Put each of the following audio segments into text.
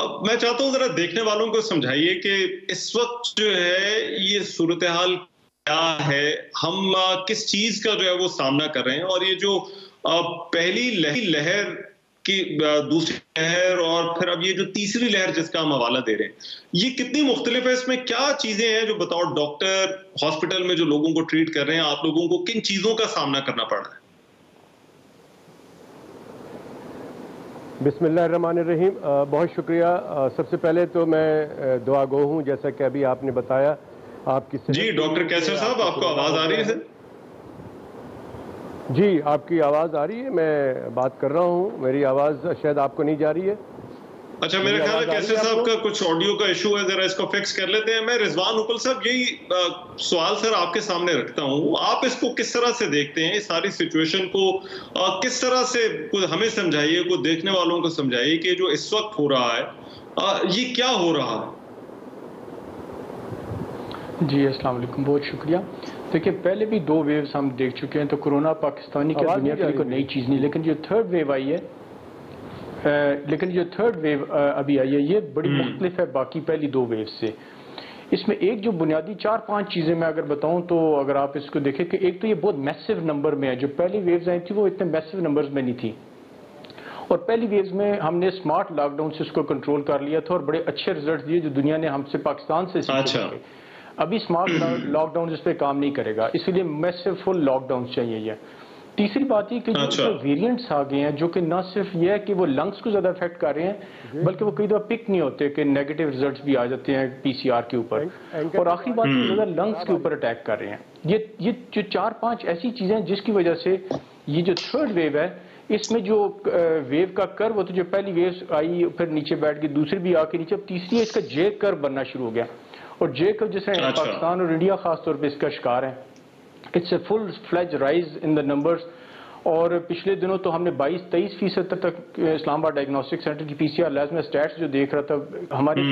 अब मैं चाहता हूँ जरा देखने वालों को समझाइए कि इस वक्त जो है ये सूरत हाल क्या है, हम किस चीज का जो है वो सामना कर रहे हैं, और ये जो पहली लहर की दूसरी लहर और फिर अब ये जो तीसरी लहर जिसका हम हवाला दे रहे हैं, ये कितनी मुख्तलिफ है, इसमें क्या चीजें हैं जो बतौर डॉक्टर हॉस्पिटल में जो लोगों को ट्रीट कर रहे हैं, आप लोगों को किन चीजों का सामना करना पड़ रहा है? बिस्मिल्लाहिर्रहमानिर्रहीम। बहुत शुक्रिया। सबसे पहले तो मैं दुआ गो हूँ, जैसा कि अभी आपने बताया आपकी जी डॉक्टर कैसर साहब, आपको आवाज आ रही है? जी आपकी आवाज आ रही है, मैं बात कर रहा हूँ। मेरी आवाज शायद आपको नहीं जा रही है। अच्छा, मेरा ख्याल है कैसर साहब का कुछ ऑडियो का इशू है, जरा इसको फिक्स कर लेते हैं। मैं रिजवान उपल साहब यही सवाल सर आपके सामने रखता हूँ, आप इसको किस तरह से देखते हैं, इस सारी सिचुएशन को किस तरह से हमें समझाइए, को देखने वालों को समझाइए कि जो इस वक्त हो रहा है ये क्या हो रहा है? जी अस्सलाम वालेकुम, बहुत शुक्रिया। देखिए पहले भी 2 वेव्स हम देख चुके हैं, तो कोरोना पाकिस्तानी क्या दुनिया के लिए कोई नई चीज़ नहीं, लेकिन जो थर्ड वेव आई है अभी आई है, ये बड़ी मुख्तलिफ है बाकी पहली 2 वेव से। इसमें एक जो बुनियादी 4-5 चीज़ें मैं अगर बताऊं, तो अगर आप इसको देखें कि एक तो ये बहुत मैसिव नंबर में है। जो पहली वेव्स आई थी वो इतने मैसिव नंबर्स में नहीं थी, और पहली वेव्स में हमने स्मार्ट लॉकडाउन से उसको कंट्रोल कर लिया था और बड़े अच्छे रिजल्ट दिए जो दुनिया ने हमसे पाकिस्तान से सीखे। अभी स्मार्ट लॉकडाउन इस पर काम नहीं करेगा, इसलिए मैसिव फुल लॉकडाउन चाहिए। ये तीसरी बात ये कि जो वेरिएंट्स आ गए हैं, जो कि ना सिर्फ ये है कि वो लंग्स को ज़्यादा अफेक्ट कर रहे हैं, बल्कि वो कई दफ़ा पिक नहीं होते, कि नेगेटिव रिजल्ट्स भी आ जाते हैं पीसीआर के ऊपर, और आखिरी बात ज़्यादा लंग्स के ऊपर अटैक कर रहे हैं। ये जो 4-5 ऐसी चीज़ें हैं जिसकी वजह से ये जो थर्ड वेव है, इसमें जो वेव का कर्व होता है, जो पहली वेव आई फिर नीचे बैठ गई, दूसरी भी आके नीचे, अब तीसरी है, इसका जे कर्व बनना शुरू हो गया। और जे कर्व जैसे पाकिस्तान और इंडिया खासतौर पर इसका शिकार है। It's a full fledged rise in the numbers. और पिछले दिनों तो हमने 22-23% तक इस्लामाबाद डायग्नोस्टिक सेंटर की पीसीआर लैब में स्टैट्स जो देख रहा था, हमारे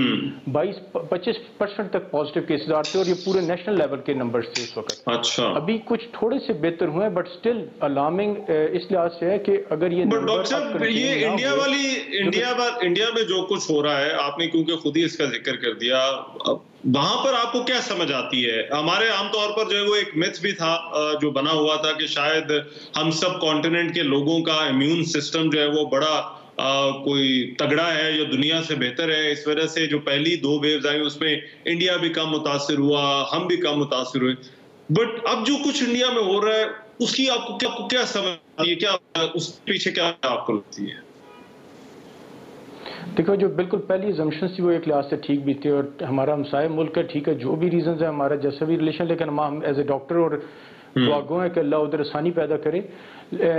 22-25% तक पॉजिटिव केसेस आ रहे थे, और ये पूरे नेशनल लेवल के नंबर्स थे इस वक्त। अच्छा, अभी कुछ थोड़े से बेहतर हुए हैं, बट स्टिल अलार्मिंग इस लिहाज से है कि अगर ये डॉक्टर साहब, ये इंडिया में जो कुछ हो रहा है, आपने क्योंकि खुद ही इसका जिक्र कर दिया, वहां पर आपको क्या समझ आती है? हमारे आमतौर पर जो है वो एक मिथ भी था जो बना हुआ था कि शायद हम सब कॉन्टिनेंट के लोगों का इम्यून सिस्टम जो है वो बड़ा कोई तगड़ा है या दुनिया से बेहतर है, इस वजह से जो पहली 2 वेव्स आई उसमें इंडिया भी कम मुतासिर हुआ, हम भी कम मुतासिर हुए। बट अब जो कुछ इंडिया में हो रहा है उसकी आपको क्या समझ आती है? क्या उस पीछे क्या आपको लगती है? देखो, जो बिल्कुल पहली अजम्पशंस थी वो एक लिहाज से ठीक भी थी, और हमारा हमसाय मुल्क है, ठीक है, जो भी रीजंस है, हमारा जैसा भी रिलेशन, लेकिन हम एज ए डॉक्टर और दुआगो है कि अल्लाह उधर आसानी पैदा करे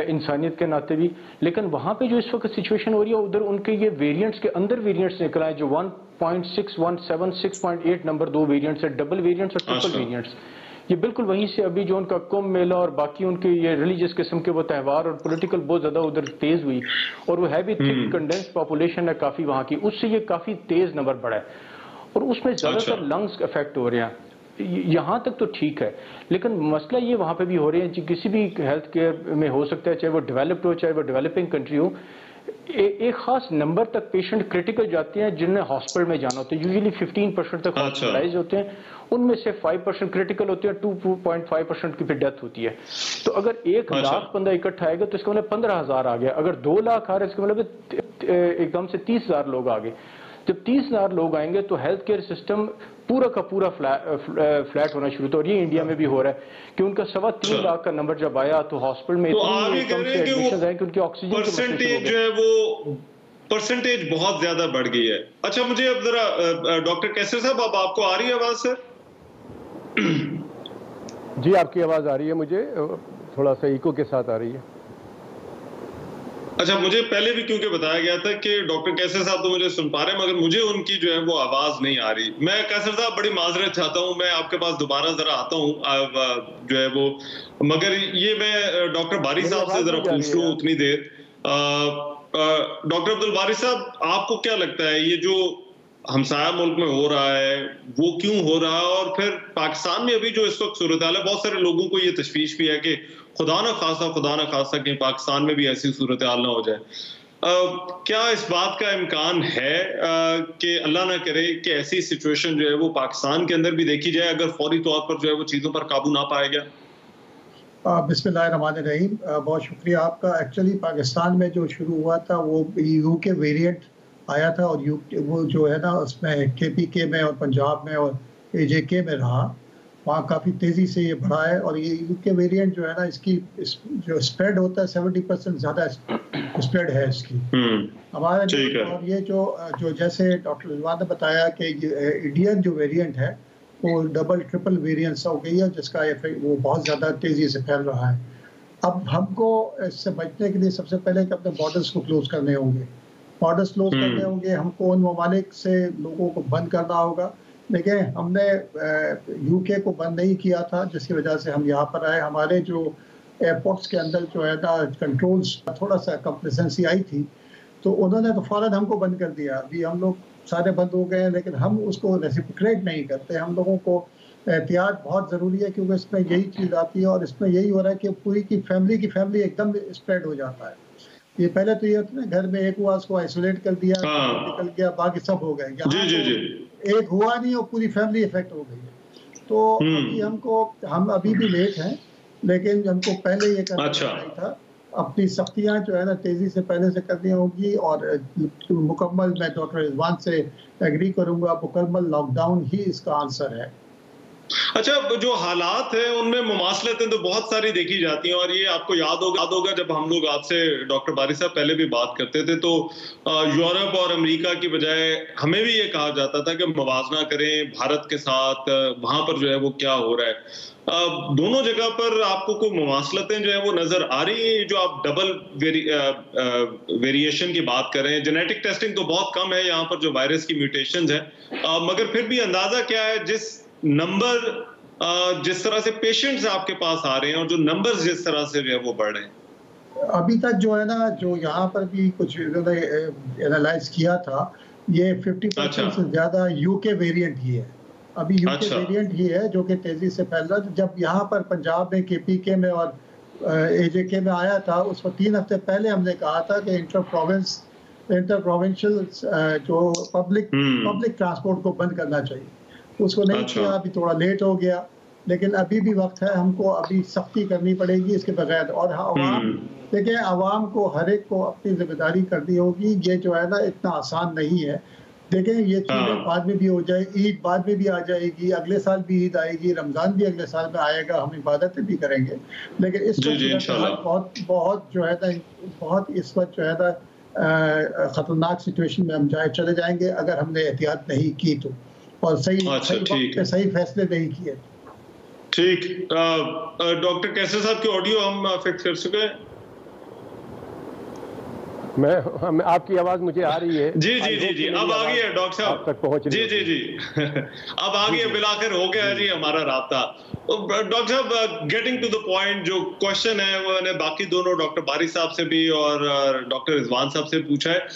इंसानियत के नाते भी। लेकिन वहाँ पे जो इस वक्त सिचुएशन हो रही है, उधर उनके ये वेरिएंट्स के अंदर वेरिएंट्स निकल आए, जो 1.617 6.8 नंबर 2 वेरिएंट्स है, डबल वेरिएंट्स और ट्रिपल वेरिएंट्स। ये बिल्कुल वहीं से अभी जो उनका कुंभ मेला और बाकी उनके ये रिलीजियस किस्म के वो त्यौहार और पॉलिटिकल बहुत ज़्यादा उधर तेज़ हुई, और वो है भी थिक कंडेंस पॉपुलेशन है काफ़ी वहाँ की, उससे ये काफ़ी तेज़ नंबर बढ़ा है, और उसमें ज़्यादातर लंग्स अफेक्ट हो रहे हैं। यहाँ तक तो ठीक है, लेकिन मसला ये वहाँ पे भी हो रहे हैं, जो किसी भी हेल्थ केयर में हो सकता है, चाहे वो डेवलप्ड हो चाहे वो डेवलपिंग कंट्री हो, एक खास नंबर तक पेशेंट क्रिटिकल जाते हैं जिन्हें हॉस्पिटल में जाना होता है। यूजुअली 15% तक हॉस्पिटलाइज होते हैं, उनमें से 5% क्रिटिकल होते हैं, 2.5% की फिर डेथ होती है। तो अगर 1 लाख बंदा इकट्ठा आएगा तो इसका मतलब 15,000 आ गया। अगर 2 लाख आ रहे हैं इसका मतलब एकदम से 30,000 लोग आ गए। जब 30,000 लोग आएंगे तो हेल्थ केयर सिस्टम पूरा का पूरा फ्लैट होना शुरू होता है, और ये इंडिया में भी हो रहा है कि उनका 3.25 लाख का नंबर जब आया तो हॉस्पिटल में इतनी कम से एडमिशंस आए कि उनकी ऑक्सीजन परसेंटेज जो है वो परसेंटेज बहुत ज्यादा बढ़ गई है। अच्छा, मुझे अब जरा डॉक्टर कैसर साहब, अब आपको आ रही है आवाज सर? जी आपकी आवाज आ रही है, मुझे थोड़ा सा इको के साथ आ रही है। अच्छा, मुझे पहले भी क्योंकि बताया गया था कि डॉक्टर कैसर साहब तो मुझे सुन पा रहे हैं, मगर मुझे उनकी जो है वो आवाज नहीं आ रही। मैं कैसर साहब बड़ी माजरत चाहता हूं, मैं आपके पास दोबारा जरा आता हूं जो है वो, मगर ये मैं डॉक्टर बारी साहब से जरा पूछ लूं उतनी देर। डॉक्टर अब्दुल बारी साहब, आपको क्या लगता है ये जो हमसाया मुल्क में हो रहा है वो क्यों हो रहा है, और फिर पाकिस्तान में अभी जो इस वक्त सूरत हाल है, बहुत सारे लोगों को ये तशवीश भी है कि खुदा ना खासा कहीं पाकिस्तान में भी ऐसी सूरत हाल ना हो जाए। क्या इस बात का इम्कान है कि अल्लाह ना करे कि ऐसी सिचुएशन जो है वो पाकिस्तान के अंदर भी देखी जाए, अगर फौरी तौर पर जो है वो चीज़ों पर काबू ना पाया गया? बिस्मिल्लाहिर्रहमानिर्रहीम। बहुत शुक्रिया आपका। एक्चुअली पाकिस्तान में जो शुरू हुआ था वो यूके वेरिएंट आया था, और वो जो है ना उसमें KPK में और पंजाब में और AJK में रहा। वहाँ काफ़ी तेज़ी से ये बढ़ा है, और ये यूके वेरिएंट जो है ना जो स्प्रेड होता है 70% ज़्यादा स्प्रेड है इसकी हमारे। और ये जो जैसे डॉक्टर रिजवान ने बताया कि इंडियन जो वेरिएंट है वो डबल ट्रिपल वेरिएंट्स हो गई है, जिसका इफेक्ट वो बहुत ज़्यादा तेज़ी से फैल रहा है। अब हमको इससे बचने के लिए सबसे पहले कि अपने बॉर्डर्स को क्लोज करने होंगे, हमको उन ममालिक से लोगों को बंद करना होगा। देखिए, हमने यूके को बंद नहीं किया था, जिसकी वजह से हम यहाँ पर आए। हमारे जो एयरपोर्ट्स के अंदर जो है ना कंट्रोल्स थोड़ा सा कंप्लेसेंसी आई थी, तो उन्होंने तो फ़ौरन हमको बंद कर दिया। अभी हम लोग सारे बंद हो गए हैं, लेकिन हम उसको रेसिप्रोकेट नहीं करते। हम लोगों को एहतियात बहुत ज़रूरी है, क्योंकि इसमें यही चीज़ आती है, और इसमें यही हो रहा है कि पूरी की फैमिली एकदम स्प्रेड हो जाता है। ये पहले तो ये होता है घर में एक हुआ, उसको आइसोलेट कर दिया, निकल गया, बाकी सब हो गए। यहाँ एक हुआ नहीं और पूरी फैमिली इफेक्ट हो गई है। तो अभी हम अभी भी लेट हैं, लेकिन हमको पहले ये करना चाहिए था। अपनी सख्तियाँ जो है ना तेज़ी से पहले से करनी होगी, और मुकम्मल, मैं डॉक्टर रिजवान से एग्री करूँगा, मुकम्मल लॉकडाउन ही इसका आंसर है। अच्छा, जो हालात है उनमें मुमासलतें तो बहुत सारी देखी जाती हैं, और ये आपको याद होगा जब हम लोग आपसे डॉक्टर बारी साहब पहले भी बात करते थे, तो यूरोप और अमेरिका की बजाय हमें भी ये कहा जाता था कि मवाजना करें भारत के साथ, वहां पर जो है वो क्या हो रहा है। दोनों जगह पर आपको कोई मुमासलतें जो है वो नजर आ रही है? जो आप डबल वेरिएशन की बात कर रहे हैं, जेनेटिक टेस्टिंग तो बहुत कम है यहाँ पर जो वायरस की म्यूटेशंस है, मगर फिर भी अंदाजा क्या है जिस तरह से पेशेंट्स आपके पास आ रहे हैं और जो नंबर्स जिस तरह से वो बढ़ रहे हैं? अभी तक जो है ना, जो यहाँ पर भी कुछ इन्होंने एनालाइज किया था, ये 50% से ज्यादा यूके वेरिएंट ही है। अभी यूके वेरिएंट ही है जो कि तेजी से फैल रहा है। जब यहाँ पर पंजाब में KPK में और AJK में आया था, उस वक्त 3 हफ्ते पहले हमने कहा था कि इंटर प्रोविंशियल जो पब्लिक ट्रांसपोर्ट को बंद करना चाहिए। उसको नहीं किया, अभी थोड़ा लेट हो गया, लेकिन अभी भी वक्त है। हमको अभी सख्ती करनी पड़ेगी इसके बगैर। और आवाम, देखिए, आवाम को हर एक को अपनी जिम्मेदारी करनी होगी। ये जो है ना इतना आसान नहीं है। देखें, ये चीज़ें बाद में भी हो जाए, ईद बाद में भी आ जाएगी, अगले साल भी ईद आएगी, रमज़ान भी अगले साल में आएगा, हम इबादतें भी करेंगे। लेकिन इस वक्त बहुत जो है ना, बहुत इस वक्त जो है ना ख़तरनाक सिचुएशन में हम चले जाएंगे अगर हमने एहतियात नहीं की तो, और सही फैसले नहीं किए। ठीक। डॉक्टर कैसर साहब की ऑडियो हम फिक्स कर चुके हैं। आपकी आवाज मुझे आ रही है। जी, अब आ गई है डॉक्टर साहब तक पहुंच रही है। जी अब आ गई है, मिलाकर हो गया है जी हमारा राब्ता। डॉक्टर साहब, गेटिंग टू द पॉइंट, जो क्वेश्चन है वो मैंने बाकी दोनों डॉक्टर बारी साहब से भी और डॉक्टर रिजवान साहब से पूछा है।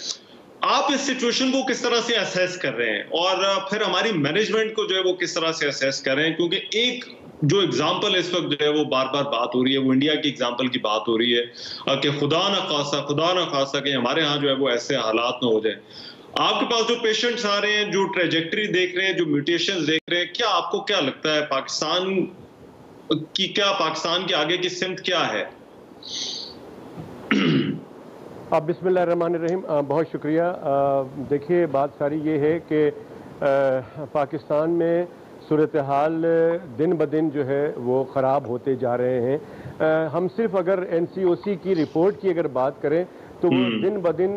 आप इस सिचुएशन को किस तरह से असेस कर रहे हैं, और फिर हमारी मैनेजमेंट को जो है वो किस तरह से असेस कर रहे हैं? क्योंकि एक जो एग्जाम्पल इस वक्त जो है वो बार बार बात हो रही है, वो इंडिया की एग्जाम्पल की बात हो रही है कि खुदा ना खासा कि हमारे यहाँ जो है वो ऐसे हालात ना हो जाए। आपके पास जो पेशेंट्स आ रहे हैं, जो ट्रेजेक्टरी देख रहे हैं, जो म्यूटेशंस देख रहे हैं, क्या आपको क्या लगता है पाकिस्तान की आगे की सिमत क्या है? अब बिस्मिल्लाहिर्रहमानिर्रहीम, बहुत शुक्रिया। देखिए, बात सारी ये है कि पाकिस्तान में सूरत हाल दिन ब दिन जो है वो ख़राब होते जा रहे हैं। हम सिर्फ अगर NCOC की रिपोर्ट की अगर बात करें तो वो दिन ब दिन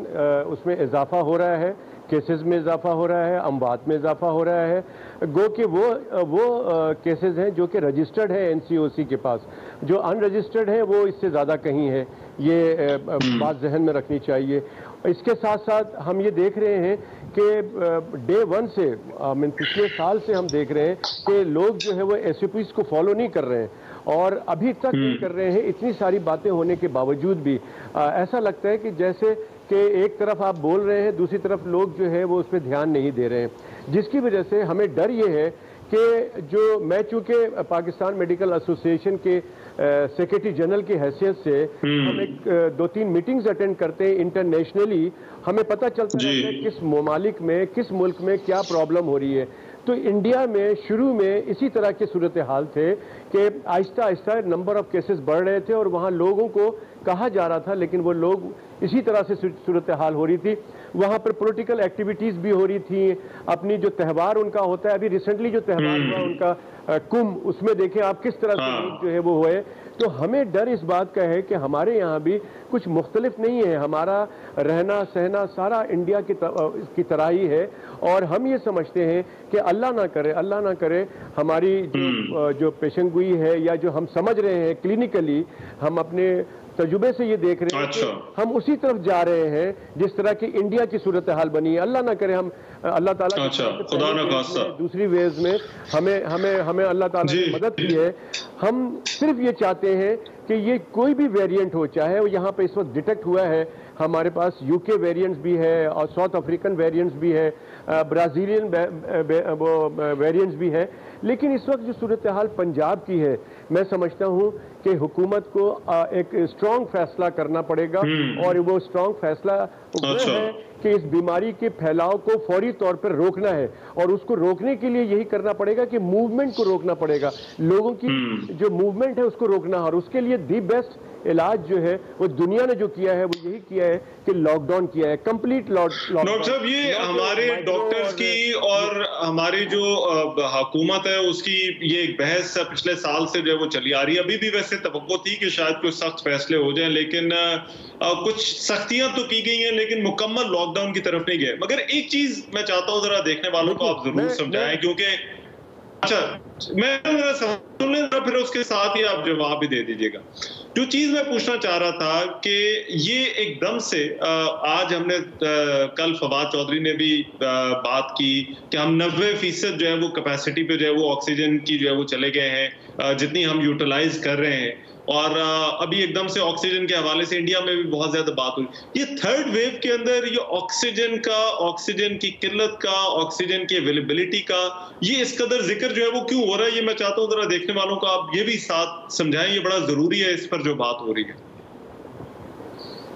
उसमें इजाफा हो रहा है, केसेस में इजाफा हो रहा है, अमवात में इजाफा हो रहा है। गो कि वो केसेस हैं जो कि रजिस्टर्ड है NCOC के पास, जो अनरजिस्टर्ड है वो इससे ज़्यादा कहीं है। ये बात जहन में रखनी चाहिए। इसके साथ साथ हम ये देख रहे हैं कि डे 1 से पिछले साल से हम देख रहे हैं कि लोग जो है वो SOPs को फॉलो नहीं कर रहे हैं, और अभी तक नहीं कर रहे हैं। इतनी सारी बातें होने के बावजूद भी ऐसा लगता है कि जैसे कि एक तरफ आप बोल रहे हैं, दूसरी तरफ लोग जो है वो उस पर ध्यान नहीं दे रहे हैं, जिसकी वजह से हमें डर ये है कि जो मैं चूँकि पाकिस्तान मेडिकल एसोसिएशन के सेक्रेटरी जनरल की हैसियत से हम एक 2-3 मीटिंग्स अटेंड करते हैं इंटरनेशनली, हमें पता चलता रहता है किस ममालिक में, किस मुल्क में क्या प्रॉब्लम हो रही है। तो इंडिया में शुरू में इसी तरह के सूरत हाल थे कि Aahista Aahista number of cases बढ़ रहे थे और वहाँ लोगों को कहा जा रहा था, लेकिन वो लोग इसी तरह से सूरत हाल हो रही थी। वहाँ पर पॉलिटिकल एक्टिविटीज़ भी हो रही थी, अपनी जो त्यौहार उनका होता है, अभी रिसेंटली जो त्यौहार हुआ उनका कुंभ, उसमें देखें आप किस तरह से जो है वो हुए। तो हमें डर इस बात का है कि हमारे यहाँ भी कुछ मुख्तलिफ नहीं है, हमारा रहना सहना सारा इंडिया की तरह ही है। और हम ये समझते हैं कि अल्लाह ना करे हमारी जो पेशेंगोई है या जो हम समझ रहे हैं क्लिनिकली, हम अपने तजुर्बे से ये देख रहे हैं कि हम उसी तरफ जा रहे हैं जिस तरह की इंडिया की सूरत हाल बनी है। अल्लाह ना करे हम अल्लाह ताला खुदा ना खास्ता दूसरी वेव में हमें अल्लाह ताला ने मदद की है। हम सिर्फ ये चाहते हैं कि ये कोई भी वेरिएंट हो, चाहे वो यहाँ पे इस वक्त डिटेक्ट हुआ है, हमारे पास यूके वेरिएंट्स भी है और साउथ अफ्रीकन वेरिएंट्स भी है, ब्राज़ीलियन वेरिएंट्स भी है, लेकिन इस वक्त जो सूरत हाल पंजाब की है, मैं समझता हूँ कि हुकूमत को एक स्ट्रॉन्ग फैसला करना पड़ेगा। और वो स्ट्रॉन्ग फैसला वो है कि इस बीमारी के फैलाव को फौरी तौर पर रोकना है, और उसको रोकने के लिए यही करना पड़ेगा कि मूवमेंट को रोकना पड़ेगा, लोगों की जो मूवमेंट है उसको रोकना है। और उसके लिए दी बेस्ट इलाज जो है वो दुनिया ने जो किया है वो यही किया है कि लॉकडाउन किया है, कंप्लीट लॉकडाउन। डॉक्टर साहब, ये हमारे डॉक्टर्स की और हमारी जो हुकूमत है उसकी ये एक बहस पिछले साल से जो है वो चली आ रही है। अभी भी वैसे तवक्को थी कि शायद कुछ सख्त फैसले हो जाएं, लेकिन कुछ सख्तियां तो की गई हैं लेकिन मुकम्मल लॉकडाउन की तरफ नहीं गए। मगर एक चीज मैं चाहता हूं, जरा देखने वालों को आप जरूर समझाएं, क्योंकि मैं सुन लें फिर उसके साथ ही आप जवाब भी दे दीजिएगा। जो चीज मैं पूछना चाह रहा था कि ये एकदम से आज हमने कल फवाद चौधरी ने भी बात की कि हम 90% जो है वो कैपेसिटी पे जो है वो ऑक्सीजन की जो है वो चले गए हैं, जितनी हम यूटिलाइज कर रहे हैं। और अभी एकदम से ऑक्सीजन के हवाले से इंडिया में भी बहुत ज्यादा बात हुई। ये थर्ड वेव के अंदर ये ऑक्सीजन का, ऑक्सीजन की किल्लत का, ऑक्सीजन की अवेलेबिलिटी का ये इस कदर जिक्र जो है वो क्यों हो रहा है, ये मैं चाहता हूँ जरा देखने वालों को आप ये भी साथ समझाएं, ये बड़ा जरूरी है इस पर जो बात हो रही है।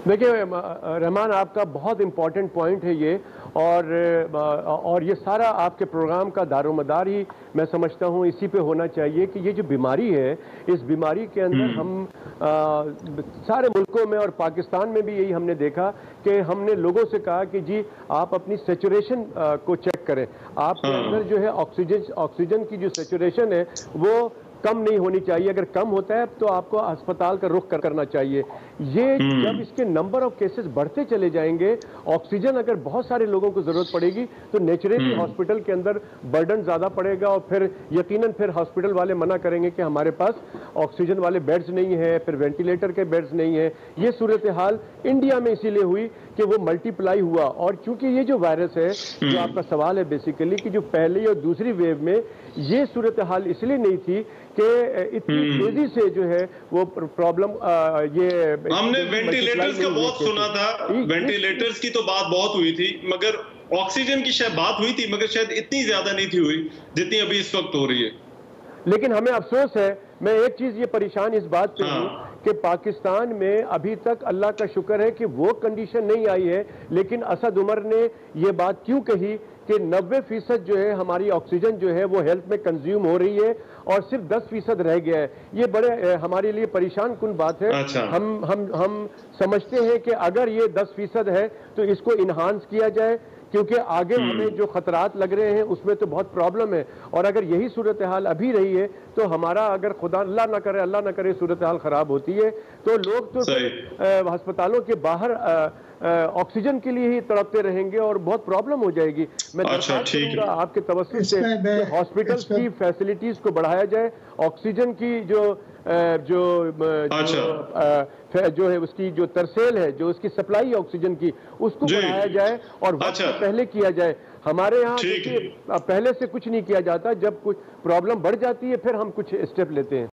देखिए रहमान, आपका बहुत इंपॉर्टेंट पॉइंट है ये, और ये सारा आपके प्रोग्राम का दारोमदार ही मैं समझता हूँ इसी पे होना चाहिए कि ये जो बीमारी है, इस बीमारी के अंदर हम सारे मुल्कों में और पाकिस्तान में भी यही हमने देखा कि हमने लोगों से कहा कि जी आप अपनी सैचुरेशन को चेक करें, आपके अंदर जो है ऑक्सीजन की जो सैचुरेशन है वो कम नहीं होनी चाहिए, अगर कम होता है तो आपको अस्पताल का रुख करना चाहिए। ये जब इसके नंबर ऑफ केसेस बढ़ते चले जाएंगे, ऑक्सीजन अगर बहुत सारे लोगों को जरूरत पड़ेगी तो नेचुरली हॉस्पिटल के अंदर बर्डन ज्यादा पड़ेगा, और फिर यकीनन फिर हॉस्पिटल वाले मना करेंगे कि हमारे पास ऑक्सीजन वाले बेड्स नहीं है, फिर वेंटिलेटर के बेड्स नहीं है। ये सूरत हाल इंडिया में इसीलिए हुई कि वो मल्टीप्लाई हुआ। और चूंकि ये जो वायरस है, जो आपका सवाल है बेसिकली कि जो पहली और दूसरी वेव में ये सूरत हाल इसलिए नहीं थी कि इतनी तेजी से जो है वो प्रॉब्लम ये हमने वेंटिलेटर्स का बहुत सुना था, वेंटिलेटर्स की तो बात बहुत हुई थी, मगर ऑक्सीजन की शायद बात हुई थी, मगर शायद इतनी ज्यादा नहीं थी हुई जितनी अभी इस वक्त हो रही है। लेकिन हमें अफसोस है, मैं एक चीज ये परेशान इस बात पे हूँ कि पाकिस्तान में अभी तक अल्लाह का शुक्र है कि वो कंडीशन नहीं आई है, लेकिन असद उमर ने ये बात क्यों कही कि 90% जो है हमारी ऑक्सीजन जो है वो हेल्थ में कंज्यूम हो रही है और सिर्फ 10% रह गया है। ये बड़े हमारे लिए परेशान कुन बात है। हम समझते हैं कि अगर ये 10% है तो इसको इन्हांस किया जाए, क्योंकि आगे हमें जो खतरात लग रहे हैं उसमें तो बहुत प्रॉब्लम है। और अगर यही सूरत हाल अभी रही है तो हमारा, अगर खुदा अल्लाह ना करे सूरत हाल खराब होती है तो लोग तो अस्पतालों के बाहर ऑक्सीजन के लिए ही तड़पते रहेंगे और बहुत प्रॉब्लम हो जाएगी। मैं दरख्वास्त करूंगा आपके तवज्जो से हॉस्पिटल की फैसिलिटीज को बढ़ाया जाए, ऑक्सीजन की जो है उसकी जो तरसेल है, जो उसकी सप्लाई ऑक्सीजन की, उसको बढ़ाया जाए और वक्त पहले किया जाए। हमारे यहाँ पहले से कुछ नहीं किया जाता, जब कुछ प्रॉब्लम बढ़ जाती है फिर हम कुछ स्टेप लेते हैं।